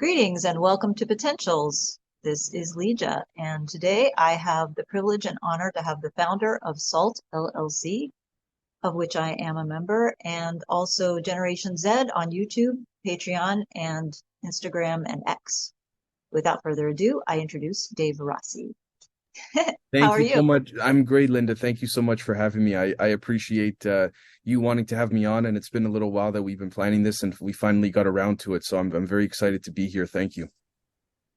Greetings and welcome to Potentials. This is Leja, and today I have the privilege and honor to have the founder of SAALT LLC, of which I am a member, and also Generation Z on YouTube, Patreon, and Instagram and X. Without further ado, I introduce Dave Rossi. How Thank are you you? so much. I'm great, Linda. Thank you so much for having me. I appreciate you wanting to have me on, and it's been a little while that we've been planning this, and we finally got around to it. So I'm very excited to be here. Thank you.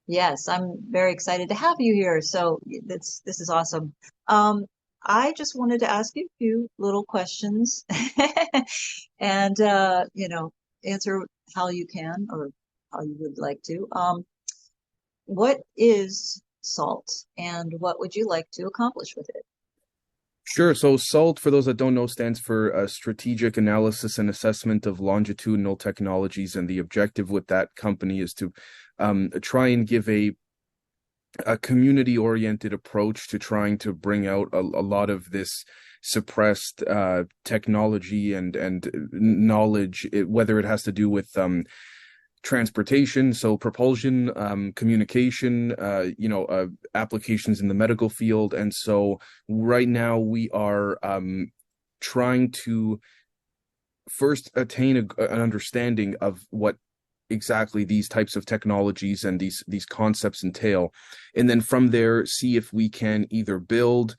Yes, I'm very excited to have you here. So this is awesome. Um, I just wanted to ask you a few little questions and answer how you can or how you would like to. What is SALT and what would you like to accomplish with it? Sure. So SALT, for those that don't know, stands for Strategic Analysis and Assessment of Longitudinal Technologies, and the objective with that company is to try and give a community-oriented approach to trying to bring out a lot of this suppressed technology and knowledge, whether it has to do with transportation, so propulsion, communication, applications in the medical field. And so right now we are trying to first attain an understanding of what exactly these types of technologies and these concepts entail, and then from there see if we can either build,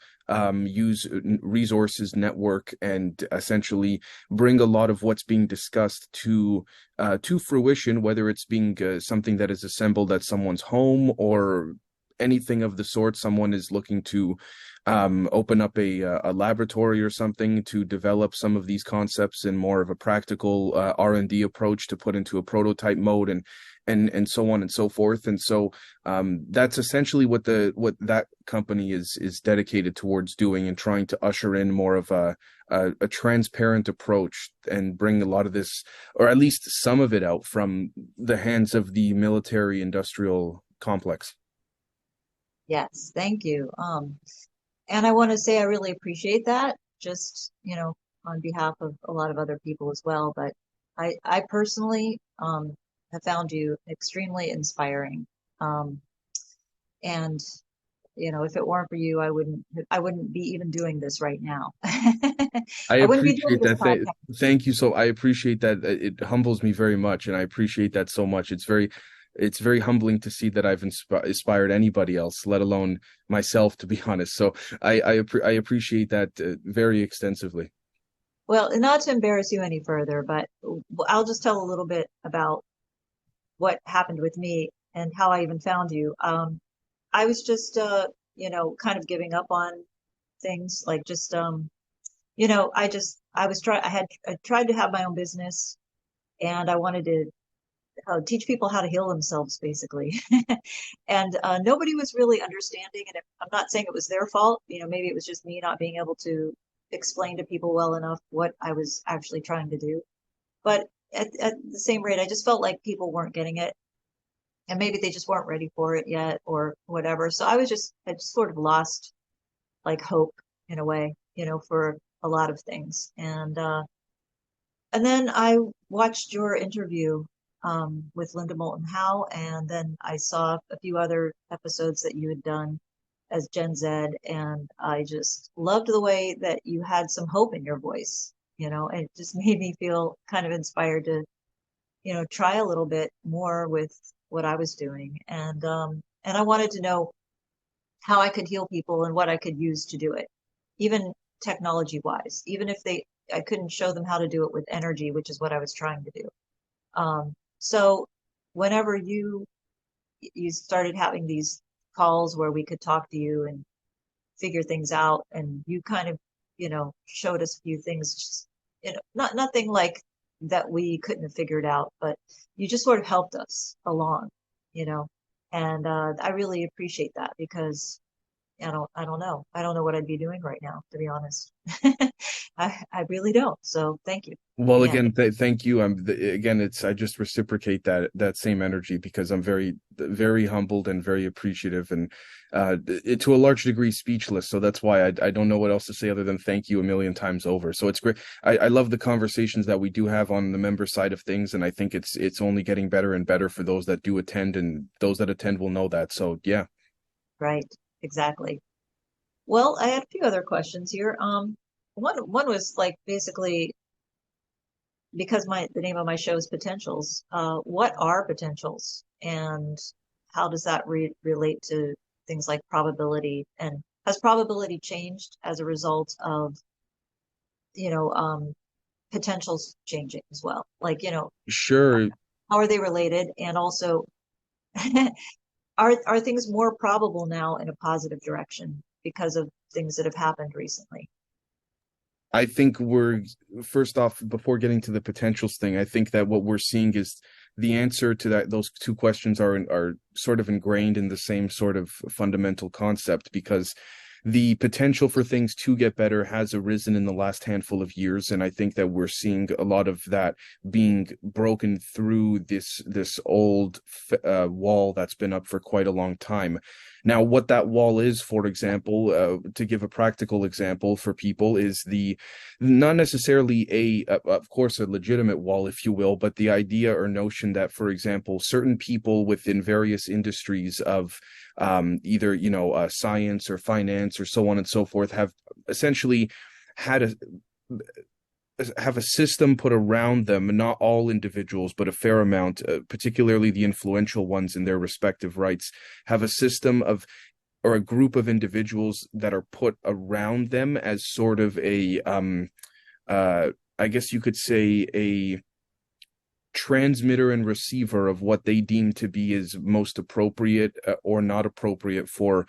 use resources, network, and essentially bring a lot of what's being discussed to fruition, whether it's being something that is assembled at someone's home or anything of the sort. Someone is looking to open up a laboratory or something to develop some of these concepts in more of a practical R&D approach to put into a prototype mode, and so on and so forth. And so that's essentially what that company is dedicated towards doing, and trying to usher in more of a transparent approach and bring a lot of this, or at least some of it, out from the hands of the military industrial complex. Yes, thank you. And I want to say I really appreciate that, just, on behalf of a lot of other people as well. But I personally have found you extremely inspiring. Um, and if it weren't for you, I wouldn't be even doing this right now. I I wouldn't be doing appreciate this that. podcast. Thank you. So I appreciate that. It humbles me very much, and I appreciate that so much. It's very humbling to see that I've inspired anybody else, let alone myself, to be honest. So I appreciate that very extensively. Well, and not to embarrass you any further, but I'll just tell a little bit about what happened with me and how I even found you. I was just, kind of giving up on things, like just, I tried to have my own business, and I wanted to teach people how to heal themselves, basically. And nobody was really understanding. And I'm not saying it was their fault. Maybe it was just me not being able to explain to people well enough what I was actually trying to do. But at the same rate, I just felt like people weren't getting it, and maybe they just weren't ready for it yet or whatever. So I just sort of lost like hope in a way, for a lot of things. And then I watched your interview with Linda Moulton Howe, and then I saw a few other episodes that you had done as Gen Z, and I just loved the way that you had some hope in your voice, and it just made me feel kind of inspired to, try a little bit more with what I was doing. And I wanted to know how I could heal people and what I could use to do it, even technology wise, even if I couldn't show them how to do it with energy, which is what I was trying to do. So whenever you started having these calls where we could talk to you and figure things out, and you kind of, showed us a few things, just, not nothing like that we couldn't have figured out, but you just sort of helped us along, you know, and I really appreciate that because I don't know. I don't know what I'd be doing right now, to be honest. I really don't. So thank you Well, again. again, thank you. Again, it's I just reciprocate that same energy because I'm very humbled and very appreciative, and to a large degree speechless. So that's why I don't know what else to say other than thank you a million times over. So it's great. I love the conversations that we do have on the member side of things, and I think it's only getting better and better for those that do attend, and those that attend will know that. So yeah. Right. Exactly. Well, I had a few other questions here. One was like basically because the name of my show is Potentials. What are potentials, and how does that relate to things like probability? And has probability changed as a result of, you know, potentials changing as well? Like, Sure. how are they related? And also, are things more probable now in a positive direction because of things that have happened recently? I think we're first off, before getting to the potentials thing, I think that what we're seeing is the answer to that. Those two questions are sort of ingrained in the same sort of fundamental concept because the potential for things to get better has arisen in the last handful of years, and I think that we're seeing a lot of that being broken through this old wall that's been up for quite a long time. Now, what that wall is, for example, to give a practical example for people, is the not necessarily of course, a legitimate wall, if you will, but the idea or notion that, for example, certain people within various industries of either, science or finance or so on and so forth have essentially had a have a system put around them, not all individuals, but a fair amount, particularly the influential ones in their respective rights, have a system of or a group of individuals that are put around them as sort of a I guess you could say a transmitter and receiver of what they deem to be as most appropriate or not appropriate for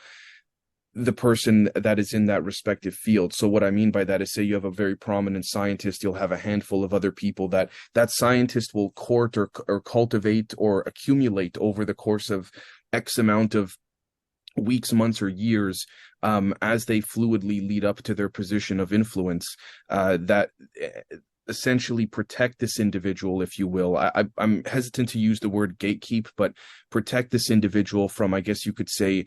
the person that is in that respective field. So what I mean by that is, say you have a very prominent scientist, you'll have a handful of other people that scientist will court or cultivate or accumulate over the course of X amount of weeks, months, or years, as they fluidly lead up to their position of influence, that essentially protect this individual, if you will. I'm hesitant to use the word gatekeep, but protect this individual from, I guess you could say,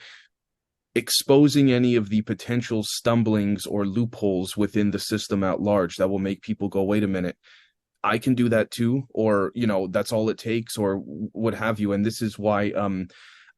exposing any of the potential stumblings or loopholes within the system at large that will make people go, wait a minute, I can do that too, or, that's all it takes, or what have you. And this is why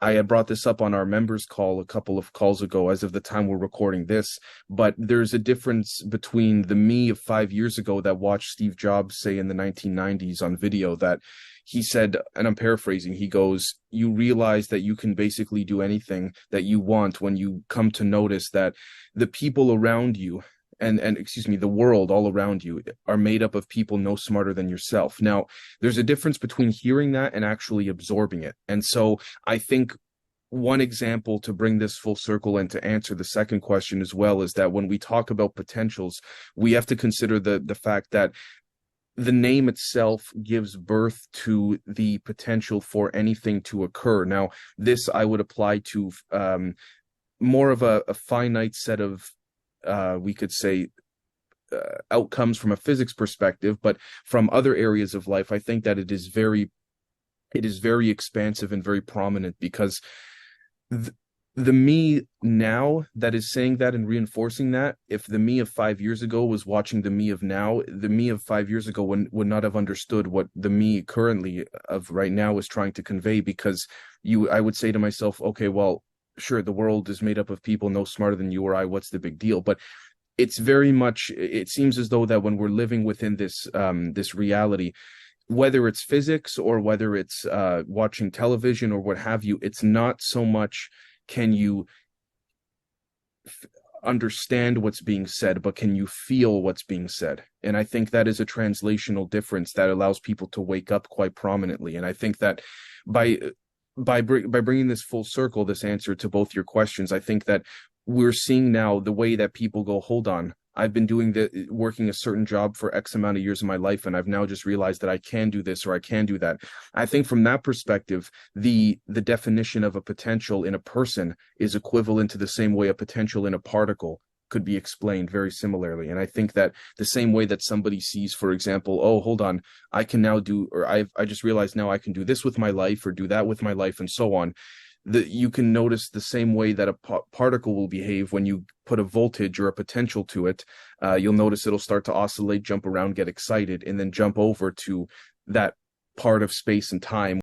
I had brought this up on our members call a couple of calls ago, as of the time we're recording this. But there's a difference between the me of 5 years ago that watched Steve Jobs say in the 1990s on video that he said, and I'm paraphrasing, he goes, you realize that you can basically do anything that you want when you come to notice that the people around you and excuse me, the world all around you are made up of people no smarter than yourself. Now, there's a difference between hearing that and actually absorbing it. And so I think one example to bring this full circle and to answer the second question as well is that when we talk about potentials, we have to consider the fact that the name itself gives birth to the potential for anything to occur. Now, this I would apply to more of a finite set of we could say outcomes from a physics perspective, but from other areas of life, I think that it is very expansive and very prominent because the me now that is saying that and reinforcing that, if the me of 5 years ago was watching the me of now, the me of 5 years ago would not have understood what the me currently of right now is trying to convey, because I would say to myself, okay, well, sure, the world is made up of people no smarter than you or I. What's the big deal? But it's very much, it seems as though that when we're living within this reality, whether it's physics or whether it's watching television or what have you, it's not so much can you understand what's being said, but can you feel what's being said? And I think that is a translational difference that allows people to wake up quite prominently. And I think that by bringing this full circle, this answer to both your questions, I think that we're seeing now the way that people go, hold on, I've been working a certain job for X amount of years of my life, and I've now just realized that I can do this or I can do that. I think from that perspective, the definition of a potential in a person is equivalent to the same way a potential in a particle could be explained very similarly. And I think that the same way that somebody sees, for example, oh, hold on, I can now do, or I just realized now I can do this with my life or do that with my life and so on. You can notice the same way that a particle will behave when you put a voltage or a potential to it. You'll notice it'll start to oscillate, jump around, get excited, and then jump over to that part of space and time